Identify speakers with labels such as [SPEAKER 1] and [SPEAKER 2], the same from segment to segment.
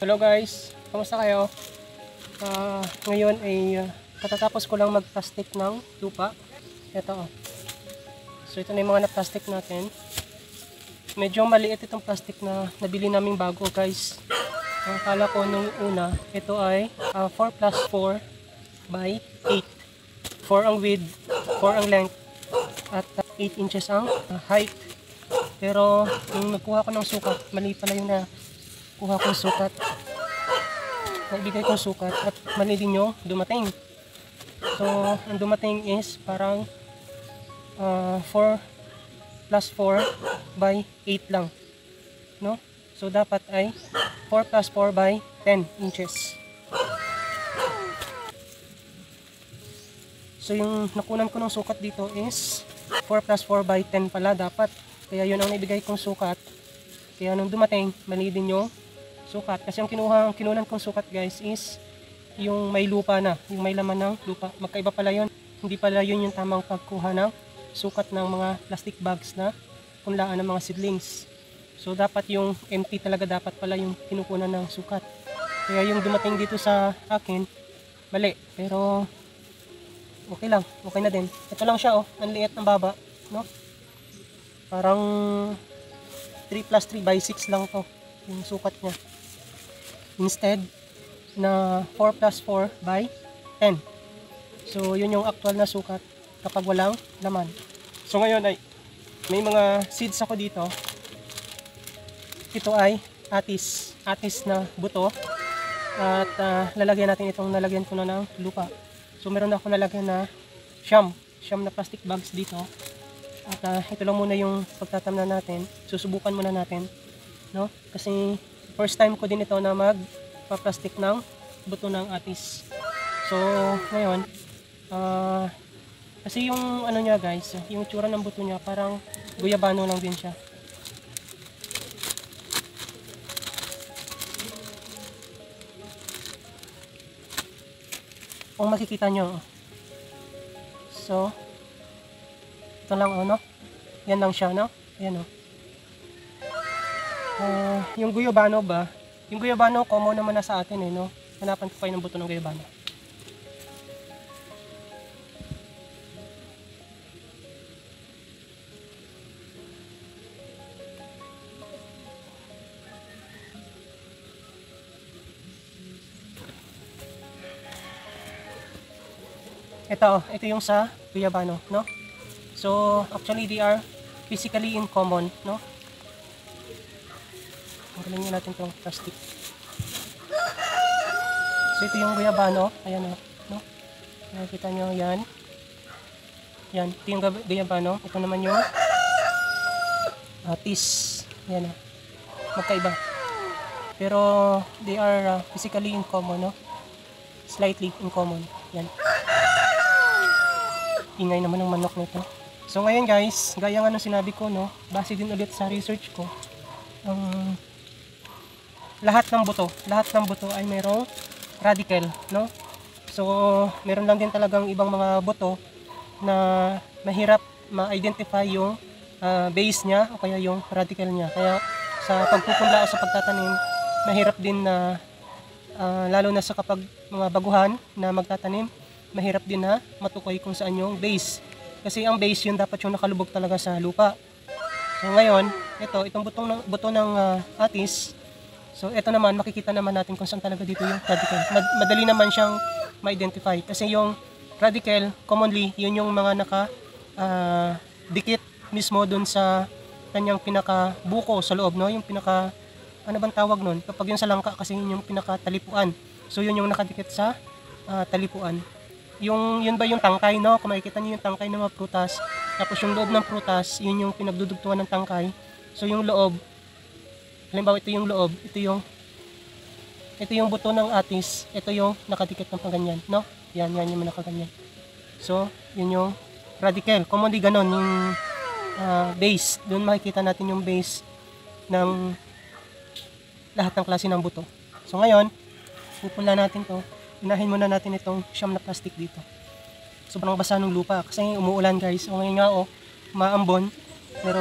[SPEAKER 1] Hello guys, kamusta kayo? Ngayon ay katatapos ko lang mag-plastic ng lupa. Ito. So ito na yung mga na-plastic natin. Medyo maliit itong plastic na nabili naming bago guys. Akala ko nung una, ito ay 4 plus 4 by 8. 4 ang width, 4 ang length, at 8 inches ang height. Pero nung nagkuha ko ng sukat, mali pala yung nakuha kong sukat. Naibigay kong sukat at mali din yung dumating. So ang dumating is parang 4 plus 4 by 8 lang, no? So dapat ay 4 plus 4 by 10 inches. So yung nakunan ko ng sukat dito is 4 plus 4 by 10 pala dapat. Kaya yun ang naibigay kong sukat. Kaya nung dumating, mali din yung sukat. Kasi ang kinunan kong sukat guys is yung may lupa na, yung may laman ng lupa. Magkaiba pala yun. Hindi pala yun yung tamang pagkuha ng sukat ng mga plastic bags na punlaan ng mga seedlings. So dapat yung empty talaga dapat pala yung kinukunan ng sukat. Kaya yung dumating dito sa akin, mali. Pero okay lang, okay na din. Ito lang siya oh, ang liit ng baba, no? Parang 3 plus 3 by 6 lang to yung sukat niya. Instead na 4 plus 4 by 10. So yun yung actual na sukat kapag walang laman. So ngayon ay may mga seeds ako dito. Ito ay atis na buto. At lalagyan natin itong nalagyan ko na ng lupa. So meron ako nalagyan na siyam na plastic bags dito. At ito lang muna yung pagtatamnan natin. Susubukan muna natin, no? Kasi first time ko din ito na magpa-plastic ng buto ng atis. So ngayon, kasi yung ano niya guys, yung tsura ng buto niya parang guyabano lang din siya. Kung makikita nyo, so ito lang no? Yan lang siya, no? Ayan o. Yung guyabano ba? Yung guyabano common naman na sa atin eh, no? Hanapan ko kayo ng buto ng guyabano. Ito yung sa guyabano, no? So, actually they are physically in common, no? Tanggalin natin itong plastic. So, ito yung guyabano. Ayan o, no? Nakikita nyo, yan. Yan, ito yung guyabano. Ito naman yung atis. Yan o. Magkaiba. Pero, they are physically in common, no? Slightly in common. Yan. Ingay naman ng manok nito. So ngayon guys, gaya nga ng sinabi ko, no, base din ulit sa research ko, lahat ng buto ay mayroong radical, no? So meron lang din talagang ibang mga buto na mahirap ma-identify yung base niya o kaya yung radical niya. Kaya sa pagpupunla o sa pagtatanim, mahirap din na lalo na sa kapag mga baguhan na magtatanim, mahirap din na matukoy kung saan yung base. Kasi ang base yun dapat yung nakalubog talaga sa lupa. So ngayon, itong buto ng atis. So ito naman, makikita naman natin kung saan talaga dito yung radical. Madali naman siyang ma-identify. Kasi yung radical, commonly, yun yung mga dikit mismo dun sa kanyang pinaka-buko sa loob, no? Yung pinaka, ano bang tawag nun? Kapag yung sa langka, kasi yun yung pinaka-talipuan. So yun yung nakadikit sa talipuan. Yun ba yung tangkay, no? Kung makikita niyo yung tangkay ng mga prutas, tapos yung loob ng prutas, yun yung pinagdudugtungan ng tangkay. So yung loob, halimbawa ito yung loob, ito yung buto ng atis, ito yung nakadikit ng pangganyan, no? Yan yung nakaganyan. So yun yung radical, commonly ganon yung base. Doon makikita natin yung base ng lahat ng klase ng buto. So ngayon, pupunla natin to. Inahin muna natin itong siyam na plastic dito. Sobrang basa ng lupa kasi umuulan guys. O ngayon nga maambon. Pero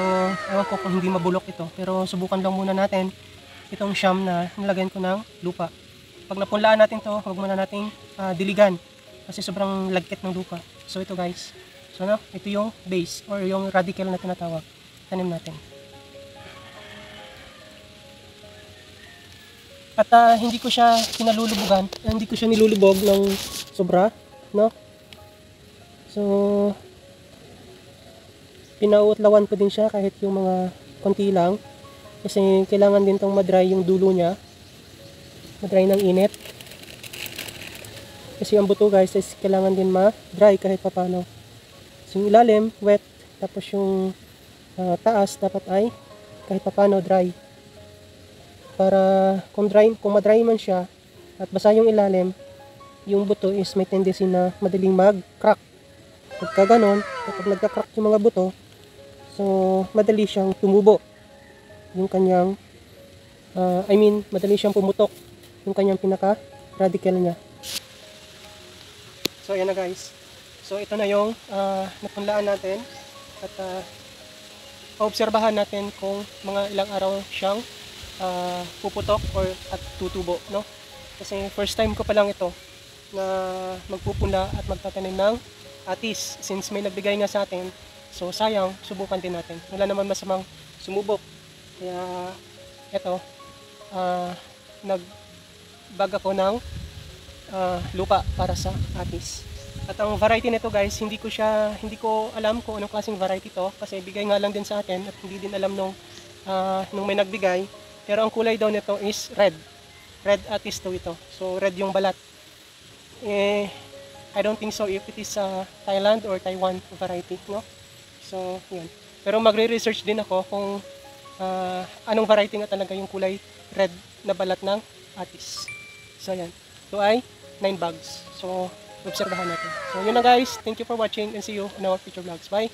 [SPEAKER 1] ewan ko kung hindi mabulok ito. Pero subukan lang muna natin itong siyam na nilagyan ko ng lupa. Pag napunlaan natin to, huwag muna nating diligan kasi sobrang lagkit ng lupa. So ito guys, so ito yung base or yung radical na tinatawag. Tanim natin. At hindi ko siya pinalulubugan, hindi ko siya nilulubog ng sobra, no? So pinauutlawan ko din siya kahit yung mga konti lang kasi kailangan din tong madry yung dulo niya, madry ng init kasi ang buto guys is kailangan din ma-dry kahit papano. So yung ilalim wet, tapos yung taas dapat ay kahit papano dry para kung ma-dry man siya at basa yung ilalim, yung buto is may tendency na madaling mag-crack. Pagka ganon, kapag nagka-crack yung mga buto, so madali siyang tumubo yung kanyang madali siyang pumutok yung kanyang pinaka radical niya. So ayan na guys, so ito na yung napunlaan natin at paobserbahan natin kung mga ilang araw siyang puputok or at tutubo, no? Kasi first time ko pa lang ito na magpupula at magtatanim ng atis since may nagbigay nga sa atin. So sayang, subukan din natin. Wala naman masamang sumubok. Kaya ito, nagbag ako ng lupa para sa atis. At ang variety nito guys, hindi ko alam kung anong klaseng variety to kasi bigay nga lang din sa atin at hindi din alam nung may nagbigay. Pero ang kulay daw nito is red. Red atis daw ito. So red yung balat. I don't think so if it is Thailand or Taiwan variety, no? So, yun. Pero magre-research din ako kung anong variety nga talaga yung kulay red na balat ng atis. So, yan. Ito ay 9 bags. So, obserbahan natin. So, yun na guys. Thank you for watching and see you in our future vlogs. Bye!